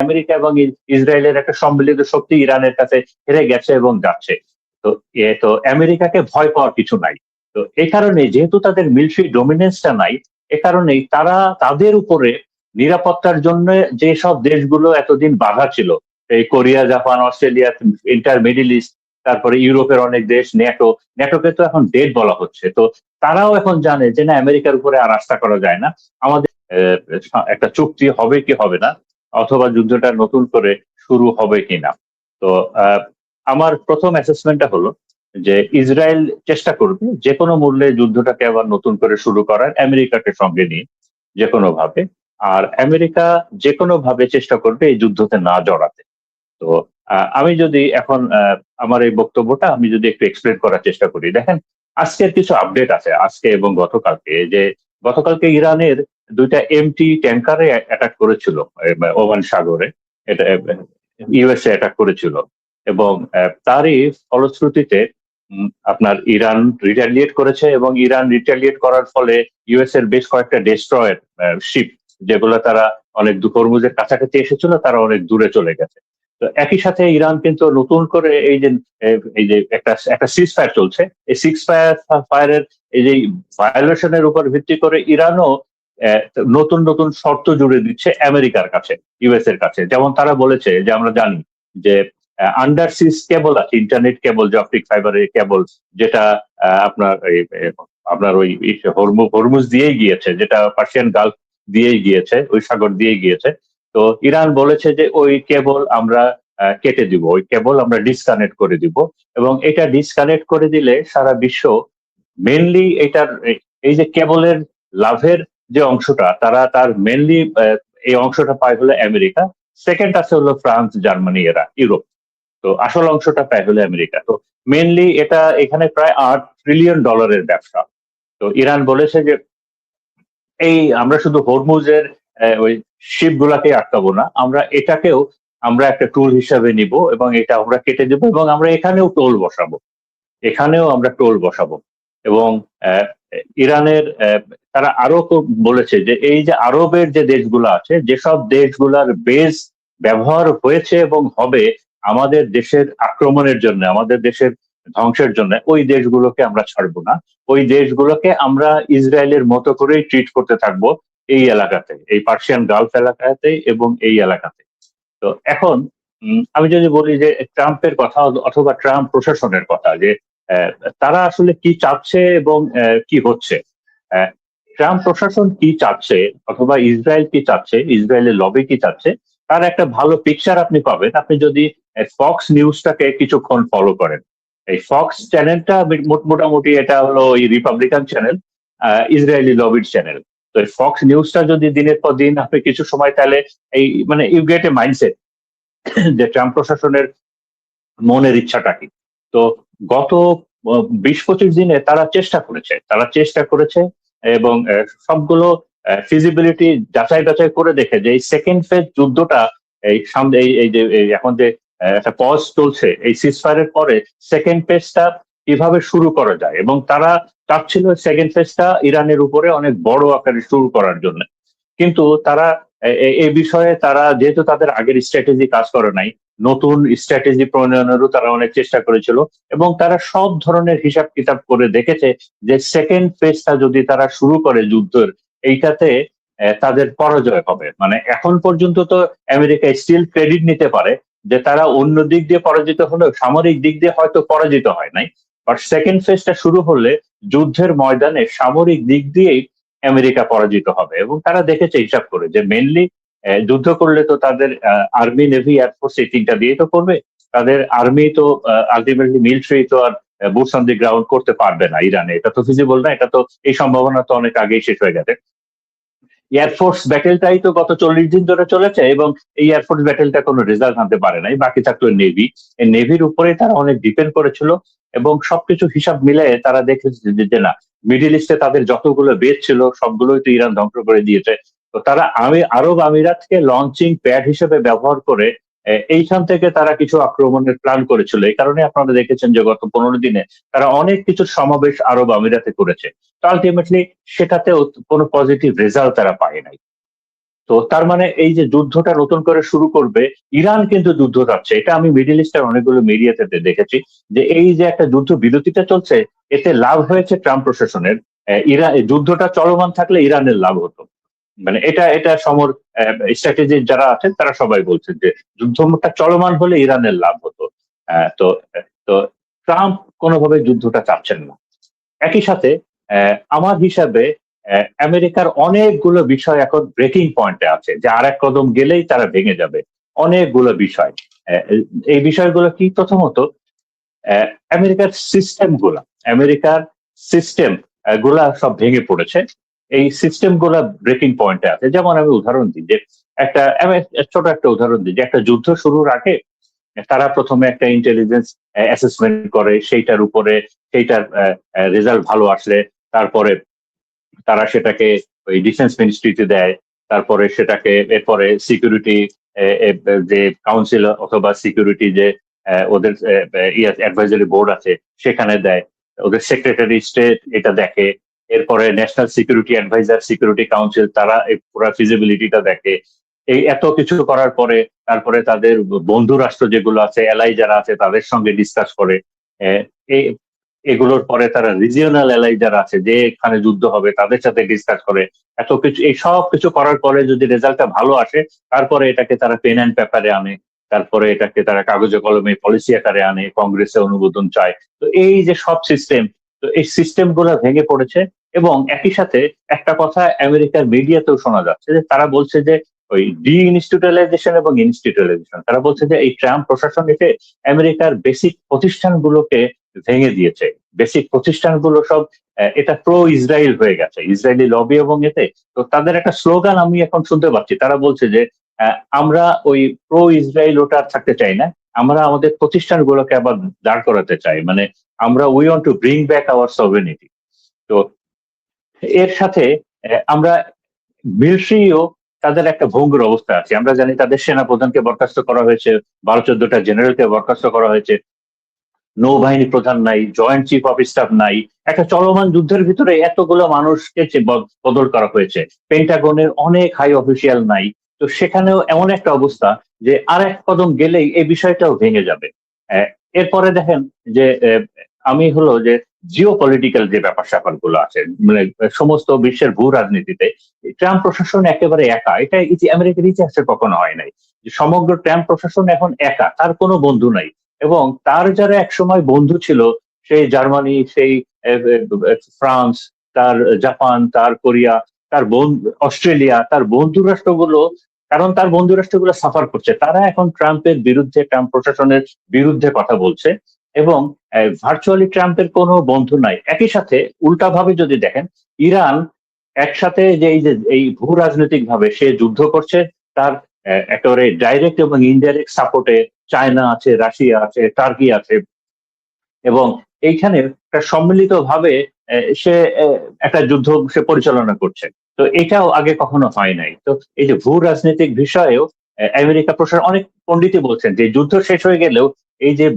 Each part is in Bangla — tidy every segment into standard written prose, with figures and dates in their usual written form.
আমেরিকা এবং ইসরায়েলের একটা সম্মিলিত শক্তি ইরানের কাছে হেরে গেছে এবং যাচ্ছে। তো তো আমেরিকাকে ভয় পাওয়ার কিছু নাই। তো এই কারণে যেহেতু তাদের মিলিটারি ডমিনেন্সটা নাই, এ কারণেই তারা তাদের উপরে নিরাপত্তার জন্য যেসব দেশগুলো এতদিন বাধা ছিল, এই Korea, Japan, Australia, inter middle east, তারপরে ইউরোপের অনেক দেশ, ন্যাটোকে তো এখন ডেড বলা হচ্ছে। তো তারাও এখন জানে যে না, আমেরিকার উপরে আর আস্থা করা যায় না, আমাদের একটা চুক্তি হবে কি হবে না, অথবা যুদ্ধটা নতুন করে শুরু হবে কিনা। তো আমার প্রথম অ্যাসেসমেন্টটা হলো যে ইসরায়েল চেষ্টা করবে যে কোনো মূল্যে যুদ্ধটাকে আবার নতুন করে শুরু করার, আমেরিকাকে সঙ্গে নিয়ে যে কোনো ভাবে। আর আমেরিকা যে কোনো ভাবে চেষ্টা করবে এই যুদ্ধতে না জড়াতে। তো আমি যদি এখন আমার এই বক্তব্যটা আমি যদি একটু এক্সপ্লেন করার চেষ্টা করি, দেখেন আজকের কিছু আপডেট আছে আজকে এবং গতকালকে, যে গতকালকে ইরানের দুইটা এমটি ট্যাঙ্কারে অ্যাটাক করেছিল ওমান সাগরে, এটা ইউএসএ অ্যাটাক করেছিল, এবং তারই ফলশ্রুতিতে আপনার ইরান রিটালিয়েট করেছে, এবং ইরান রিটালিয়েট করার ফলে ইউএস এর বেশ কয়েকটা ডেস্ট্রয়ের শিপ, যেগুলো তারা অনেক হরমুজের কাছাকাছি এসেছিল, তারা অনেক দূরে চলে গেছে। তো একই সাথে ইরান কিন্তু নতুন করে এই যে একটা একটা সিজ ফায়ার চলছে, এই সিক্স ফায়ারের এই যে ভায়োলেশনের উপর ভিত্তি করে ইরানও আহ, নতুন নতুন শর্ত জুড়ে দিচ্ছে আমেরিকার কাছে, ইউএস এর কাছে। যেমন তারা বলেছে যে আমরা জানি যে আন্ডার সিজ কেবল আছে, ইন্টারনেট কেবল, যে অপটিক ফাইবারের কেবল, যেটা আপনার আপনার ওই হরমুজ দিয়েই গিয়েছে, যেটা পার্সিয়ান গালফ দিয়েই গিয়েছে, ওই সাগর দিয়ে গিয়েছে। তো ইরান বলেছে যে ওই কেবল আমরা কেটে দিব, ওই কেবল আমরা ডিসকানেক্ট করে দিব, এবং এটা ডিসকানেক্ট করে দিলে সারা বিশ্ব মেনলি এটার এই যে কেবলের লাভের যে অংশটা, তারা তার মেনলি এই অংশটা পায় হলো আমেরিকা, সেকেন্ড আছে হলো ফ্রান্স, জার্মানি, এরা ইউরোপ। তো আসল অংশটা পায় হলো আমেরিকা। তো মেনলি এটা এখানে প্রায় $8 ট্রিলিয়ন ব্যবসা। তো ইরান বলেছে যে এই আমরা শুধু হরমুজের ওই শিপ গুলাকে আটকাবো না, আমরা এটাকেও আমরা একটা টুল হিসাবে নিব, এবং এটা আমরা কেটে দেবো, এবং আমরা এখানেও টোল বসাবো, এখানেও আমরা টোল বসাবো। এবং আহ, ইরানের তারা আরো বলেছে যে এই যে আরবের যে দেশগুলো আছে, যেসব দেশগুলার বেজ ব্যবহার হয়েছে এবং হবে আমাদের দেশের আক্রমণের জন্য, আমাদের দেশের ধ্বংসের জন্য, ওই দেশগুলোকে আমরা ছাড়বো না। ওই দেশগুলোকে আমরা ইসরায়েলের মতো করেই ট্রিট করতে থাকবো, এই এলাকাতে, এই পার্সিয়ান গালফ এলাকাতে এবং এই এলাকাতে। তো এখন আমি যদি বলি যে ট্রাম্পের কথা অথবা ট্রাম্প প্রশাসনের কথা, যে আহ, তারা আসলে কি চাচ্ছে এবং কি হচ্ছে, আহ, ট্রাম্প প্রশাসন কি চাচ্ছে অথবা ইসরায়েল কি চাচ্ছে, ইসরায়েলের লবি কি চাচ্ছে, তার একটা ভালো পিকচার আপনি পাবেন আপনি যদি ফক্স নিউজটাকে কিছুক্ষণ ফলো করেন। এই ফক্স চ্যানেলটা মোটামুটি এটা হলো ওই রিপাবলিকান চ্যানেল, ইসরায়েলি লবির চ্যানেল। তো এই ফক্স নিউজটা যদি দিনের পর দিন আপনি কিছু সময়, তাহলে এই মানে ইউ গেট এ মাইন্ডসেট যে ট্রাম্প প্রশাসনের মনের ইচ্ছাটা কি। তো গত 20-25 দিনে তারা চেষ্টা করেছে এবং সবগুলো ফিজিবিলিটি যাচাই বাছাই করে দেখে যে এই সেকেন্ড ফেজ যুদ্ধটা, এই সামনে এই যে এখন যে একটা পজ চলছে এই সিজফায়ারের পরে, সেকেন্ড ফেজটা কিভাবে শুরু করা যায়, এবং তারা চাচ্ছিল সেকেন্ড ফেজটা ইরানের উপরে অনেক বড় আকারে শুরু করার জন্য। কিন্তু তারা এই বিষয়ে তারা যেহেতু তাদের আগের স্ট্র্যাটেজি কাজ করে নাই, নতুন স্ট্র্যাটেজি প্রণয়নেরও তারা অনেক চেষ্টা করেছিল, এবং তারা সব ধরনের হিসাব কিতাব করে দেখেছে যে সেকেন্ড ফেজটা যদি তারা শুরু করে যুদ্ধের, এইটাতে তাদের পরাজয় হবে। মানে এখন পর্যন্ত তো আমেরিকা স্টিল ক্রেডিট নিতে পারে যে তারা অন্য দিক দিয়ে পরাজিত হলেও সামরিক দিক দিয়ে হয়তো পরাজিত হয় নাই, বাট সেকেন্ড ফেজটা শুরু হলে যুদ্ধের ময়দানে সামরিক দিক দিয়েই আমেরিকা পরাজিত হবে। এবং তারা দেখেছে হিসাব করে যে মেনলি যুদ্ধ করলে তো তাদের আর্মি, নেভি, এয়ারফোর্স এই তিনটা দিয়ে তো করবে, তাদের আর্মি তো আলটিমেটলি মিলিটারি তো আর বুটস অন দি গ্রাউন্ড করতে পারবে না ইরানে, এটা তো ফিজিবল না, এটা তো এই সম্ভাবনা তো অনেক আগেই শেষ হয়ে গেছে। এয়ারফোর্স ব্যাটেলটাই তো গত 40 দিন ধরে চলেছে, এবং এই এয়ারফোর্স ব্যাটেলটা কোনো রেজাল্ট আনতে পারে নাই, বাকি থাকলো নেভি। এই নেভির উপরে তারা অনেক ডিপেন্ড করেছিল, এবং সবকিছু হিসাব মিলে তারা দেখেছে যে না, মিডিল ইস্টে তাদের যতগুলো বেস ছিল সবগুলোই তো ইরান ধ্বংস করে দিয়েছে। তো তারা আরব আমিরাতকে লঞ্চিং প্যাড হিসেবে ব্যবহার করে এইখান থেকে তারা কিছু আক্রমণের প্ল্যান করেছিল। এই কারণে আপনারা দেখেছেন যে গত 15 দিনে তারা অনেক কিছু সমাবেশ আরব আমিরাতে করেছে। তো আলটিমেটলি সেটাতেও কোনো পজিটিভ রেজাল্ট তারা পায় নাই। তো তার মানে এই যে যুদ্ধটা নতুন করে শুরু করবে, ইরান কিন্তু যুদ্ধ চাচ্ছে। এটা আমি মিডিল ইস্টের অনেকগুলো মিডিয়াতে দেখেছি যে এই যে একটা যুদ্ধ বিরতিটা চলছে, এতে লাভ হয়েছে ট্রাম্প প্রশাসনের। ইরান যুদ্ধটা চলমান থাকলে ইরানের লাভ হতো। মানে এটা এটা সমর স্ট্র্যাটেজি যারা আছেন তারা সবাই বলছেন যে যুদ্ধটা চলমান হলে ইরানের লাভ হতো। তো তো ট্রাম্প কোনোভাবে যুদ্ধটা চাচ্ছেন না। একই সাথে আমার হিসাবে আমেরিকার অনেকগুলো বিষয় এখন ব্রেকিং পয়েন্টে আছে, যে আর এক কদম গেলেই তারা ভেঙে যাবে। অনেকগুলো বিষয়। আহ, এই বিষয়গুলো কি? প্রথমত, আমেরিকার সিস্টেম গুলা, আমেরিকার সিস্টেম গুলা সব ভেঙে পড়েছে। এই সিস্টেম গুলা ব্রেকিং পয়েন্টে আছে। যেমন আমি উদাহরণ দিই যে আমি ছোট একটা উদাহরণ দিই যে একটা যুদ্ধ শুরুর আগে তারা প্রথমে একটা ইন্টেলিজেন্স অ্যাসেসমেন্ট করে, সেইটার উপরে সেইটার রেজাল্ট ভালো আসলে তারপরে তারা সেটাকে ওই ডিফেন্স মিনিস্ট্রিতে দেয়। তারপরে সেটাকে এরপরে সিকিউরিটি যে কাউন্সিল অথবা সিকিউরিটি যে ওদের অ্যাডভাইজারি বোর্ড আছে সেখানে দেয়। ওদের সেক্রেটারি স্টেট এটা দেখে। এরপরে national security adviser, security council, তারা এই পুরো ফিজিবিলিটিটা দেখে। এই এত কিছু করার পরে তারপরে তাদের বন্ধু রাষ্ট্র যেগুলো আছে, এলাই যারা আছে, তাদের সঙ্গে ডিসকাস করে। আহ, এই এগুলোর পরে তারা রিজিওনাল এলাই যারা আছে, যে এখানে যুদ্ধ হবে, তাদের সাথে ডিসকাস করে। এত কিছু, এই সব কিছু করার পরে যদি রেজাল্টটা ভালো আসে, তারপরে এটাকে তারা পেন অ্যান্ড পেপারে আনে। তারপরে এটাকে তারা কাগজে কলমে পলিসি আকারে আনে, কংগ্রেসে অনুমোদন চায়। তো এই যে সব সিস্টেম, তো এই সিস্টেম গুলো ভেঙে পড়েছে। এবং একই সাথে একটা কথা আমেরিকার মিডিয়াতেও শোনা যাচ্ছে যে তারা বলছে যে ওই ডি ইনস্টিটিউটালাইজেশন এবং ইনস্টিটিউটালাইজেশন, তারা বলছে যে এই ট্রাম্প প্রশাসন এসে আমেরিকার বেসিক প্রতিষ্ঠানগুলোকে ভেঙে দিয়েছে। বেসিক প্রতিষ্ঠানগুলো সব এটা প্রো ইসরায়েল হয়ে গেছে, ইসরায়েলি লবি এবং এতে। তো তাদের একটা স্লোগান আমি এখন শুনতে পাচ্ছি, তারা বলছে যে আমরা ওই প্রো ইসরায়েল ওটা আর থাকতে চাই না, আমরা আমাদের প্রতিষ্ঠানগুলোকে আবার দাঁড় করাতে চাই। মানে আমরা we want to bring back our sovereignty. তো এর সাথে আমরা মিলিটারিও তাদের একটা ভঙ্গুর অবস্থা আছে। আমরা জানি তাদের সেনাপ্রধানকে বরখাস্ত করা হয়েছে, 12-14টা জেনারেলকে বরখাস্ত করা হয়েছে, নৌবাহিনী প্রধান নাই, জয়েন্ট চিফ অফ স্টাফ নাই। একটা চলমান যুদ্ধের ভিতরে এতগুলো মানুষকে বদল করা হয়েছে। পেন্টাগনের অনেক হাই অফিসিয়াল নাই। তো সেখানেও এমন একটা অবস্থা যে আর এক কদম গেলেই এই বিষয়টাও ভেঙে যাবে। আহ, এরপরে দেখেন যে আমি হলো যে জিও পলিটিক্যাল যে ব্যাপার স্যাপার গুলো আছে, মানে সমস্ত বিশ্বের ভূ রাজনীতিতে ট্রাম্প প্রশাসন একেবারে একা। এটা আমেরিকার ইতিহাসে কখনো হয় নাই যে সমগ্র ট্রাম্প প্রশাসন এখন একা, তার কোনো বন্ধু নাই। এবং তার যারা একসময় বন্ধু ছিল, সেই জার্মানি, সেই ফ্রান্স, তার জাপান, তার কোরিয়া, তার অস্ট্রেলিয়া, তার বন্ধু রাষ্ট্রগুলো, কারণ তার বন্ধু রাষ্ট্রগুলো সাফার করছে, তারা এখন ট্রাম্পের বিরুদ্ধে, ট্রাম্প প্রশাসনের বিরুদ্ধে কথা বলছে। এবং ভার্চুয়ালি ট্রাম্পের কোনো বন্ধু নাই। একই সাথে উল্টাভাবে যদি দেখেন, ইরান একসাথে যে এই ভূ রাজনৈতিক ভাবে সে যুদ্ধ করছে, তার একেবারে ডাইরেক্ট এবং ইনডাইরেক্ট সাপোর্টে চায়না আছে, রাশিয়া আছে, টার্কি আছে। এবং এইখানে একটা সম্মিলিত ভাবে সে একটা যুদ্ধ সে পরিচালনা করছে। তো এটাও আগে কখনো হয় নাই। তো এই যে ভূ রাজনৈতিক বিষয়েও আমেরিকা প্রশাসন, অনেক পণ্ডিতই বলছেন যে যুদ্ধ শেষ হয়ে গেলেও এই যে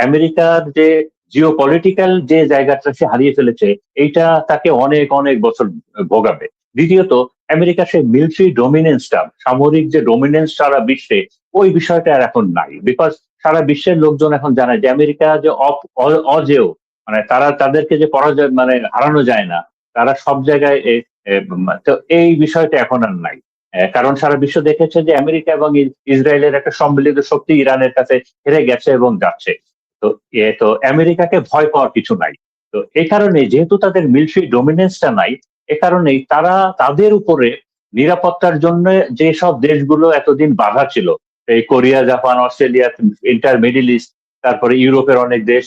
আমেরিকার যে জিও পলিটিক্যাল যে জায়গাটা সে হারিয়ে ফেলেছে, এইটা তাকে অনেক অনেক বছর ভোগাবে। দ্বিতীয়ত, আমেরিকার সেই মিলিটারি ডোমিনেন্সটা, সামরিক যে ডোমিনেন্স সারা বিশ্বে, ওই বিষয়টা আর এখন নাই। বিকজ সারা বিশ্বের লোকজন এখন জানে যে আমেরিকা যে অজেয়, মানে তারা তাদেরকে যে পরাজয় মানে হারানো যায় না, তারা সব জায়গায় তো এই বিষয়টা এখন আর নাই। কারণ সারা বিশ্ব দেখেছে যে আমেরিকা এবং ইসরায়েলের একটা সম্মিলিত শক্তি ইরানের কাছে হেরে গেছে এবং যাচ্ছে। তো তো আমেরিকাকে ভয় পাওয়ার কিছু নাই। তো এই কারণে যেহেতু তাদের মিলিটারি ডোমিনেন্সটা নাই, এ কারণেই তারা তাদের উপরে নিরাপত্তার জন্য যেসব দেশগুলো এতদিন বাধা ছিল, এই Korea, Japan, Australia, inter middle east, তারপরে ইউরোপের অনেক দেশ,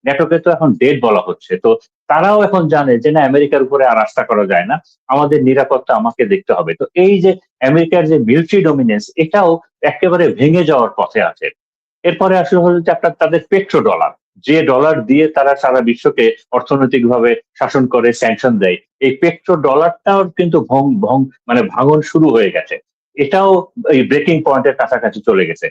ন্যাটোকে তো এখন ডেড বলা হচ্ছে। তো তারাও এখন জানে যে না, আমেরিকার উপরে আর আস্থা করা যায় না, আমাদের নিরাপত্তা আমাকে দেখতে হবে। তো এই যে আমেরিকার যে মিলিটারি ডমিনেন্স, এটাও একেবারে ভেঙে যাওয়ার পথে আছে। এরপরে আসলে হলো যে আপনার তাদের পেট্রো ডলার, যে ডলার দিয়ে তারা সারা বিশ্বকে অর্থনৈতিকভাবে শাসন করে, স্যাংশন দেয়, এই পেট্রো ডলারটাও কিন্তু ভং ভং মানে ভাঙন শুরু হয়ে গেছে। এটাও এই ব্রেকিং পয়েন্টের কাছাকাছি চলে গেছে।